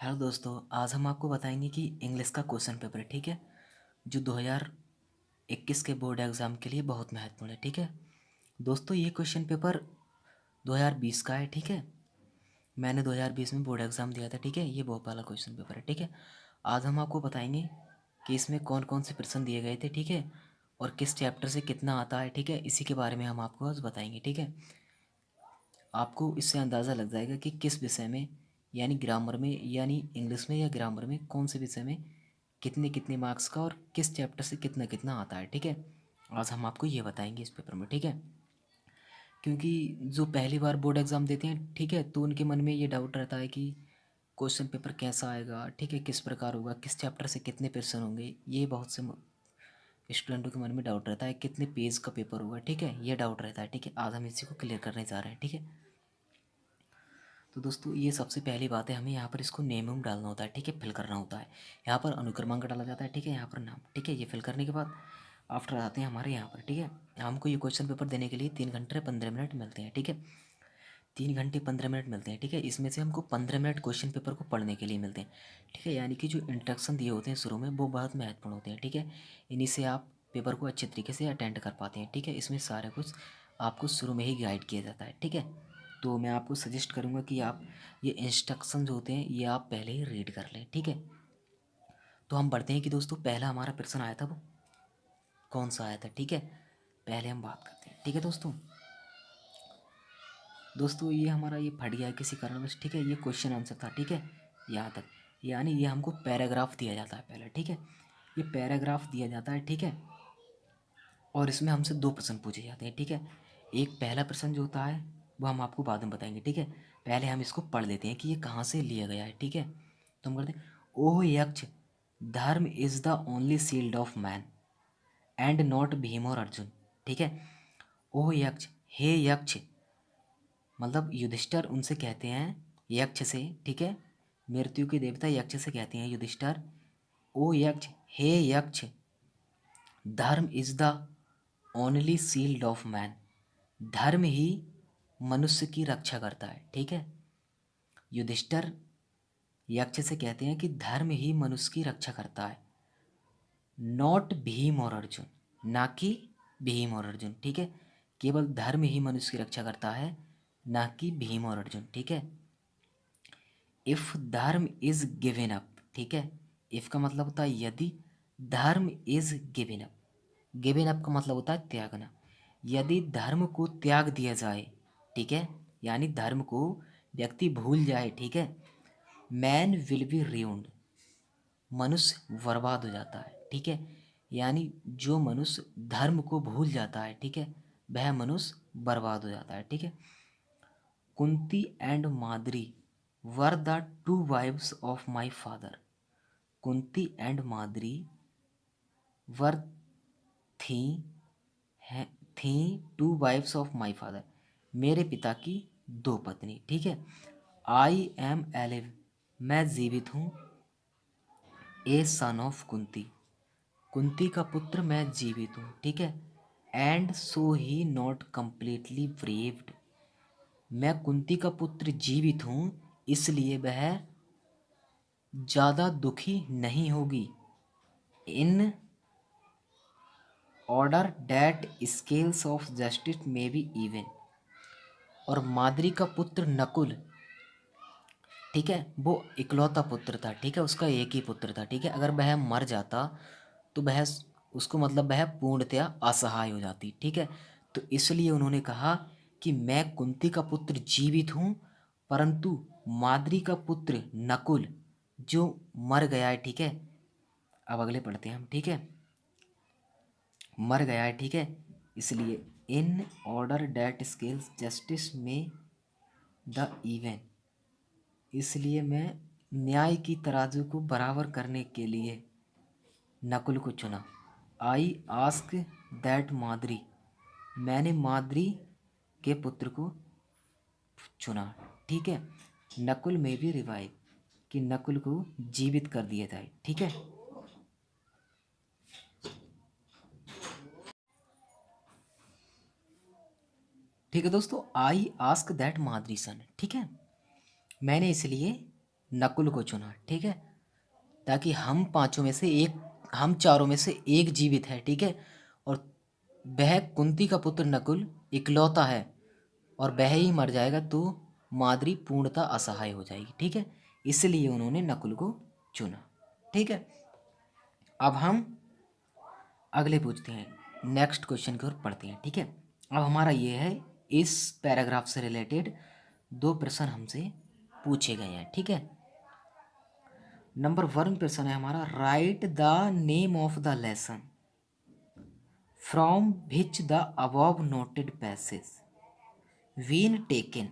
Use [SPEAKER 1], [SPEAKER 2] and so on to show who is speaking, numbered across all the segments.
[SPEAKER 1] Hello दोस्तों, आज हम आपको बताएंगे कि इंग्लिश का क्वेश्चन पेपर है, ठीक है, जो 2021 के बोर्ड एग्ज़ाम के लिए बहुत महत्वपूर्ण है। ठीक है दोस्तों, ये क्वेश्चन पेपर 2020 का है। ठीक है, मैंने 2020 में बोर्ड एग्ज़ाम दिया था। ठीक है, ये बहुत वाला क्वेश्चन पेपर है। ठीक है, आज हम आपको बताएंगे कि इसमें कौन कौन से प्रश्न दिए गए थे। ठीक है, और किस चैप्टर से कितना आता है। ठीक है, इसी के बारे में हम आपको आज बताएंगे। ठीक है, आपको इससे अंदाज़ा लग जाएगा कि किस विषय में, यानी ग्रामर में, यानी इंग्लिश में या ग्रामर में, कौन से विषय में कितने कितने मार्क्स का और किस चैप्टर से कितना कितना आता है। ठीक है, आज हम आपको ये बताएंगे इस पेपर में। ठीक है, क्योंकि जो पहली बार बोर्ड एग्ज़ाम देते हैं, ठीक है, तो उनके मन में ये डाउट रहता है कि क्वेश्चन पेपर कैसा आएगा, ठीक है, किस प्रकार होगा, किस चैप्टर से कितने प्रश्न होंगे। ये बहुत से स्टूडेंटों के मन में डाउट रहता है, कितने पेज का पेपर होगा। ठीक है, ये डाउट रहता है। ठीक है, आज हम इसी को क्लियर करने जा रहे हैं। ठीक है, तो दोस्तों ये सबसे पहली बात है, हमें यहाँ पर इसको नेम वेम डालना होता है। ठीक है, फिल करना होता है। यहाँ पर अनुक्रमांक डाला जाता है। ठीक है, यहाँ पर नाम। ठीक है, ये फिल करने के बाद आफ्टर आते हैं हमारे यहाँ पर। ठीक है, हमको ये क्वेश्चन पेपर देने के लिए 3 घंटे 15 मिनट मिलते हैं। ठीक है, 3 घंटे 15 मिनट मिलते हैं। ठीक है, इसमें से हमको 15 मिनट क्वेश्चन पेपर को पढ़ने के लिए मिलते हैं। ठीक है, यानी कि जो इंस्ट्रक्शन दिए होते हैं शुरू में, वो बहुत महत्वपूर्ण होते हैं। ठीक है, इन्हीं से आप पेपर को अच्छे तरीके से अटेंड कर पाते हैं। ठीक है, इसमें सारा कुछ आपको शुरू में ही गाइड किया जाता है। ठीक है, तो मैं आपको सजेस्ट करूँगा कि आप ये इंस्ट्रक्शन जो होते हैं ये आप पहले ही रीड कर लें। ठीक है, तो हम बढ़ते हैं कि दोस्तों पहला हमारा प्रश्न आया था, वो कौन सा आया था। ठीक है, पहले हम बात करते हैं। ठीक है दोस्तों ये हमारा ये फट गया है किसी कारणवश। ठीक है, ये क्वेश्चन आंसर था। ठीक है, यहाँ तक, यानी ये हमको पैराग्राफ दिया जाता है पहले। ठीक है, ये पैराग्राफ दिया जाता है। ठीक है, और इसमें हमसे 2 प्रश्न पूछे जाते हैं। ठीक है, एक पहला प्रश्न जो होता है वो हम आपको बाद में बताएंगे। ठीक है, पहले हम इसको पढ़ लेते हैं कि ये कहाँ से लिया गया है। ठीक है, तो हम करते हैं, ओह यक्ष, धर्म is the only shield of man and not Bhim और अर्जुन। ठीक है, ओह यक्ष, हे यक्ष, मतलब युधिष्ठिर उनसे कहते हैं, यक्ष से। ठीक है, मृत्यु के देवता यक्ष से कहते हैं युधिष्ठिर, ओ यक्ष, हे यक्ष, धर्म is the only shield of man, धर्म ही मनुष्य की रक्षा करता है। ठीक है, युधिष्ठिर यक्ष से कहते हैं कि धर्म ही मनुष्य की रक्षा करता है, नॉट भीम और अर्जुन, ना कि भीम और अर्जुन। ठीक है, केवल धर्म ही मनुष्य की रक्षा करता है, ना कि भीम और अर्जुन। ठीक है, इफ धर्म इज गिवन अप। ठीक है, इफ का मतलब होता है यदि, धर्म is given up, given up का मतलब होता है त्यागना। यदि धर्म को त्याग दिया जाए, ठीक है, यानी धर्म को व्यक्ति भूल जाए, ठीक है, मैन विल बी ruined, मनुष्य बर्बाद हो जाता है। ठीक है, यानी जो मनुष्य धर्म को भूल जाता है, ठीक है, वह मनुष्य बर्बाद हो जाता है। ठीक है, Kunti and Madri were the two wives of my father, Kunti and Madri were थी हैं थी two wives of my father, मेरे पिता की 2 पत्नी। ठीक है, आई एम एलिव, मैं जीवित हूँ, a son of Kunti, Kunti का पुत्र मैं जीवित हूँ। ठीक है, and so he not completely bereaved, मैं कुंती का पुत्र जीवित हूँ, इसलिए वह ज़्यादा दुखी नहीं होगी। In order that scales of justice में बी इवन, और माद्री का पुत्र नकुल, ठीक है, वो इकलौता पुत्र था। ठीक है, उसका एक ही पुत्र था। ठीक है, अगर वह मर जाता तो वह उसको मतलब वह पूर्णतया असहाय हो जाती। ठीक है, तो इसलिए उन्होंने कहा कि मैं कुंती का पुत्र जीवित हूँ, परंतु माद्री का पुत्र नकुल जो मर गया है। ठीक है, अब अगले पढ़ते हैं हम। ठीक है, मर गया है। ठीक है, इसलिए in order that scales justice में द इवन, इसलिए मैं न्याय की तराजू को बराबर करने के लिए नकुल को चुना। आई आस्क दैट माद्री, मैंने माद्री के पुत्र को चुना। ठीक है, नकुल में भी रिवाइव, कि नकुल को जीवित कर दिया जाए। ठीक है, ठीक है दोस्तों, आई आस्क दैट माद्री सन। ठीक है, मैंने इसलिए नकुल को चुना, ठीक है, ताकि हम पांचों में से एक, हम चारों में से एक जीवित है, ठीक है, और वह कुंती का पुत्र नकुल इकलौता है और वह ही मर जाएगा तो माद्री पूर्णतः असहाय हो जाएगी, ठीक है, इसलिए उन्होंने नकुल को चुना, ठीक है। अब हम अगले पूछते हैं, नेक्स्ट क्वेश्चन की ओर पढ़ते हैं, ठीक है। अब हमारा ये है, इस पैराग्राफ से रिलेटेड दो प्रश्न हमसे पूछे गए हैं, ठीक है। नंबर 1 प्रश्न है हमारा, right the name of the lesson from which the above noted passage been taken,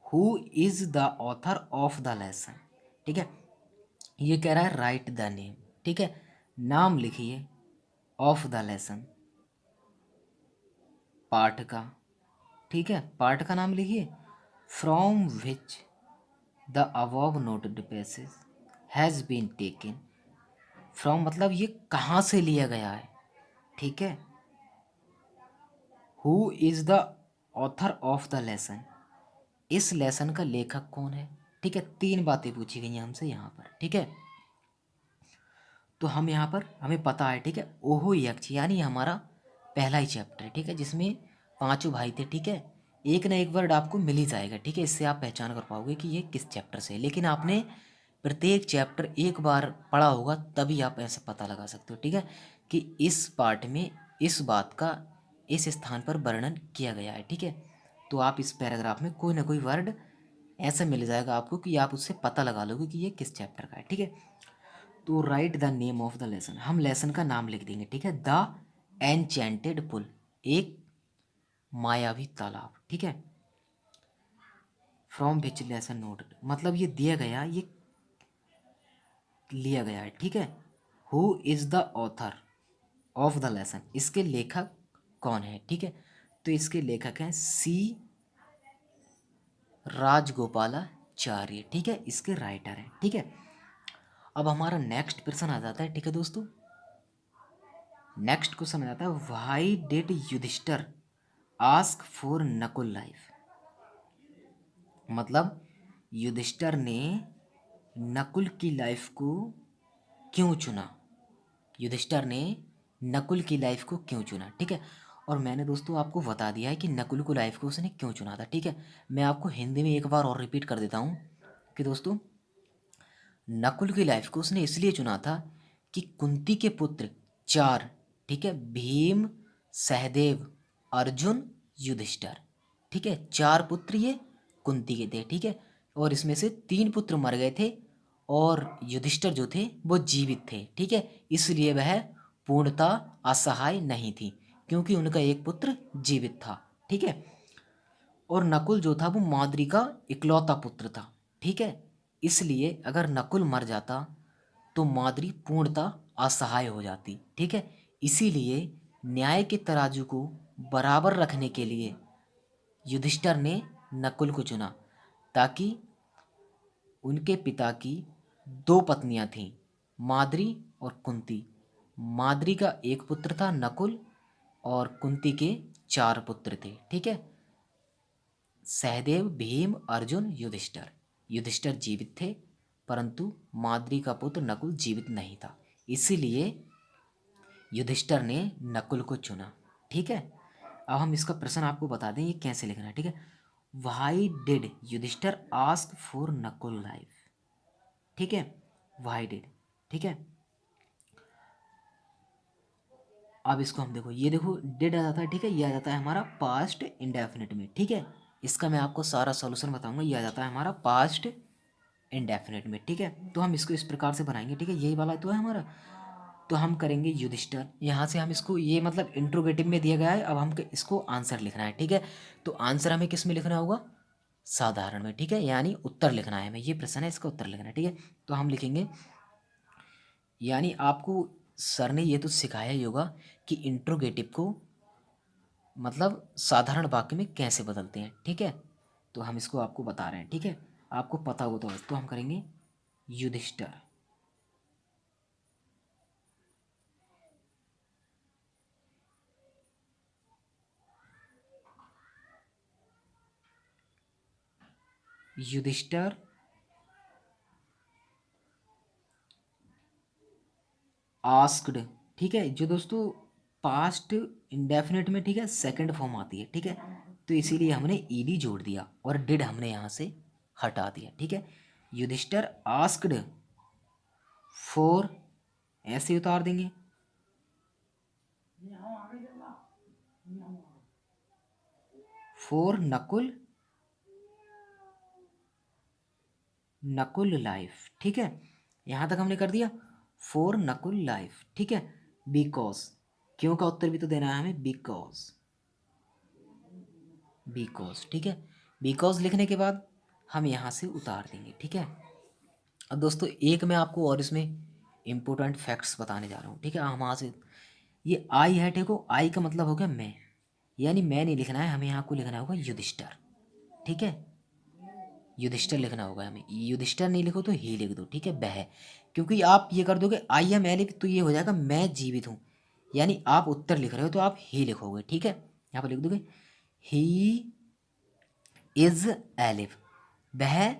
[SPEAKER 1] who is the author of the lesson, ठीक है। ये कह रहा है राइट द नेम, ठीक है, नाम लिखिए ऑफ द लेसन, पाठ का, ठीक है, पाठ का नाम लिखिए, from which the above noted passage has been taken, from मतलब ये कहाँ से लिया गया है, ठीक है। Who is the author of the lesson, इस लेसन का लेखक कौन है, ठीक है। 3 बातें पूछी गई हैं हमसे यहाँ पर, ठीक है। तो हम यहाँ पर हमें पता है, ठीक है, ओहो यक्ष यानी हमारा पहला ही चैप्टर है, ठीक है, जिसमें 5 भाई थे, ठीक है। एक ना एक वर्ड आपको मिल ही जाएगा, ठीक है, इससे आप पहचान कर पाओगे कि ये किस चैप्टर से है। लेकिन आपने प्रत्येक चैप्टर एक बार पढ़ा होगा तभी आप ऐसे पता लगा सकते हो, ठीक है, कि इस पार्ट में इस बात का इस स्थान पर वर्णन किया गया है, ठीक है। तो आप इस पैराग्राफ में कोई ना कोई वर्ड ऐसा मिल जाएगा आपको कि आप उससे पता लगा लोगे कि ये किस चैप्टर का है, ठीक है। तो right the name of the lesson, हम लेसन का नाम लिख देंगे, ठीक है, द एनचेंटेड पुल, एक मायावी तालाब, ठीक है, फ्रॉम विच लेसन नोटेड मतलब ये दिया गया, ये लिया गया है, ठीक है। Who is the author of the lesson, इसके लेखक कौन है, ठीक है। तो इसके लेखक हैं सी राजगोपालाचार्य, ठीक है, इसके राइटर हैं, ठीक है। अब हमारा नेक्स्ट प्रश्न आ जाता है, ठीक है दोस्तों, नेक्स्ट क्वेश्चन आ जाता है, why did Yudhishthira ask for Nakul life, मतलब युधिष्ठिर ने नकुल की लाइफ को क्यों चुना, युधिष्ठिर ने नकुल की लाइफ को क्यों चुना, ठीक है। और मैंने दोस्तों आपको बता दिया है कि नकुल को लाइफ को उसने क्यों चुना था, ठीक है। मैं आपको हिंदी में एक बार और रिपीट कर देता हूँ कि दोस्तों, नकुल की लाइफ को उसने इसलिए चुना था कि कुंती के पुत्र 4, ठीक है, भीम, सहदेव, अर्जुन, युधिष्ठिर, ठीक है, 4 पुत्र ये कुंती के थे, ठीक है, और इसमें से 3 पुत्र मर गए थे और युधिष्ठिर जो थे वो जीवित थे, ठीक है, इसलिए वह पूर्णतः असहाय नहीं थी क्योंकि उनका एक पुत्र जीवित था, ठीक है। और नकुल जो था वो माद्री का इकलौता पुत्र था, ठीक है, इसलिए अगर नकुल मर जाता तो माद्री पूर्णतः असहाय हो जाती, ठीक है। इसीलिए न्याय के तराजू को बराबर रखने के लिए युधिष्ठिर ने नकुल को चुना, ताकि उनके पिता की 2 पत्नियां थीं, माद्री और कुंती। माद्री का एक पुत्र था नकुल और कुंती के 4 पुत्र थे, ठीक है, सहदेव, भीम, अर्जुन, युधिष्ठिर। युधिष्ठिर जीवित थे परंतु माद्री का पुत्र नकुल जीवित नहीं था, इसीलिए युधिष्ठिर ने नकुल को चुना, ठीक है। अब हम इसका प्रश्न आपको बता दें ये कैसे लिखना है, ठीक है। Why did Yudhishthira ask for Nakul life, ठीक है, व्हाई डिड, ठीक है। अब इसको हम देखो, ये देखो डिड आ जाता है, ठीक है, ये आ जाता है हमारा पास्ट इंडेफिनिट में, ठीक है। इसका मैं आपको सारा सॉल्यूशन बताऊंगा, ये आ जाता है हमारा पास्ट इंडेफिनिट में, ठीक है। तो हम इसको इस प्रकार से बनाएंगे, ठीक है, यही वाला तो है हमारा। तो हम करेंगे युधिष्ठिर, यहाँ से हम इसको, ये मतलब इंट्रोगेटिव में दिया गया है, अब हम इसको आंसर लिखना है, ठीक है। तो आंसर हमें किस में लिखना होगा, साधारण में, ठीक है, यानी उत्तर लिखना है हमें, ये प्रश्न है इसका उत्तर लिखना है, ठीक है। तो हम लिखेंगे, यानी आपको सर ने ये तो सिखाया ही होगा कि इंट्रोगेटिव को मतलब साधारण वाक्य में कैसे बदलते हैं, ठीक है। तो हम इसको आपको बता रहे हैं, ठीक है, आपको पता हो तो हम करेंगे युधिष्ठिर, युधिष्ठिर आस्क्ड, ठीक है। जो दोस्तों पास्ट इंडेफिनिट में, ठीक है, सेकंड फॉर्म आती है, ठीक है, तो इसीलिए हमने ईडी जोड़ दिया और डिड हमने यहाँ से हटा दिया, ठीक है। युधिष्ठिर आस्क्ड फॉर, ऐसे उतार देंगे, फॉर नकुल, नकुल लाइफ, ठीक है। यहाँ तक हमने कर दिया, फॉर नकुल लाइफ, ठीक है। बिकॉज, क्यों का उत्तर भी तो देना है हमें, बिकॉज, बिकॉज, ठीक है। बिकॉज लिखने के बाद हम यहाँ से उतार देंगे, ठीक है। अब दोस्तों एक मैं आपको और इसमें इम्पोर्टेंट फैक्ट्स बताने जा रहा हूँ, ठीक है। हम वहाँ से, ये आई है, देखो आई का मतलब हो गया मैं, यानी मैं नहीं लिखना है हमें, यहाँ को लिखना होगा युधिष्ठिर, ठीक है। युधिष्ठिर लिखना होगा हमें, युधिष्ठिर नहीं लिखो तो ही लिख दो, ठीक है, वह, क्योंकि आप ये कर दोगे आई या मैं लिख तो ये हो जाएगा मैं जीवित हूँ, यानी आप उत्तर लिख रहे हो तो आप ही लिखोगे, ठीक है। यहाँ पर लिख दोगे ही इज एलिव, वह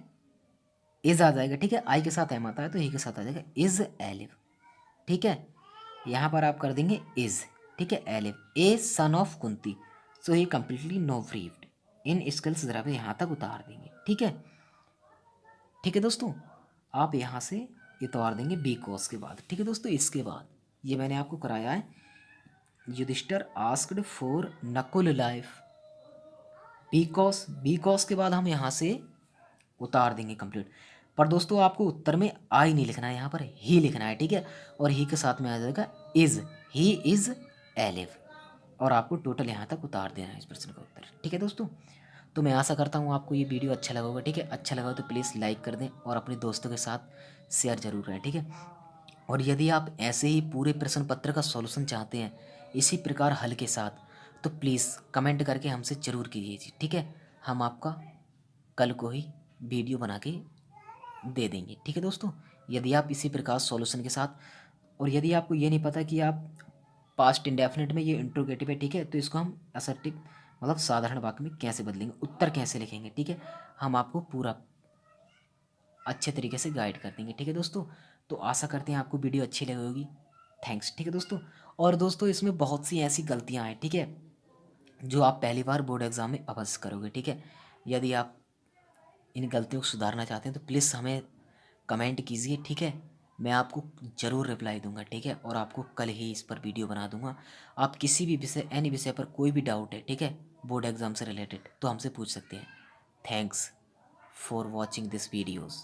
[SPEAKER 1] इज आ जाएगा, ठीक है, आई के साथ एम आता है तो ही के साथ आ जाएगा इज एलिव, ठीक है। यहाँ पर आप कर देंगे इज, ठीक है, alive, a son of Kunti, so he completely no bereaved, in skills जरा पे यहाँ तक उतार देंगे, ठीक है। ठीक है दोस्तों, आप यहाँ से उतार देंगे बी कॉस के बाद, ठीक है दोस्तों। इसके बाद ये मैंने आपको कराया है, Yudhishthira asked for Nakul life, because के बाद हम यहाँ से उतार देंगे कंप्लीट। पर दोस्तों आपको उत्तर में आई नहीं लिखना है, यहाँ पर ही लिखना है, ठीक है। और ही के साथ में आ जाएगा इज, ही इज एलिव, और आपको टोटल यहाँ तक उतार देना है इस प्रश्न का उत्तर, ठीक है दोस्तों। तो मैं आशा करता हूँ आपको ये वीडियो अच्छा लगा होगा, ठीक है। अच्छा लगा हो तो प्लीज़ लाइक कर दें और अपने दोस्तों के साथ शेयर जरूर करें, ठीक है। और यदि आप ऐसे ही पूरे प्रश्न पत्र का सॉल्यूशन चाहते हैं इसी प्रकार हल के साथ, तो प्लीज़ कमेंट करके हमसे ज़रूर कीजिए, ठीक है। हम आपका कल को ही वीडियो बना के दे देंगे, ठीक है दोस्तों। यदि आप इसी प्रकार सॉल्यूशन के साथ, और यदि आपको ये नहीं पता कि आप पास्ट इंडेफिनिट में ये इंट्रोगेटिव है, ठीक है, तो इसको हम असर्टिव मतलब साधारण वाक्य में कैसे बदलेंगे, उत्तर कैसे लिखेंगे, ठीक है, हम आपको पूरा अच्छे तरीके से गाइड कर देंगे, ठीक है दोस्तों। तो आशा करते हैं आपको वीडियो अच्छी लगी होगी। थैंक्स, ठीक है दोस्तों। और दोस्तों इसमें बहुत सी ऐसी गलतियाँ हैं, ठीक है, जो आप पहली बार बोर्ड एग्ज़ाम में अवश्य करोगे, ठीक है। यदि आप इन गलतियों को सुधारना चाहते हैं तो प्लीज़ हमें कमेंट कीजिए, ठीक है। मैं आपको ज़रूर रिप्लाई दूंगा, ठीक है, और आपको कल ही इस पर वीडियो बना दूंगा। आप किसी भी विषय, एनी विषय पर कोई भी डाउट है, ठीक है, बोर्ड एग्ज़ाम से रिलेटेड, तो हमसे पूछ सकते हैं। Thanks for watching this videos.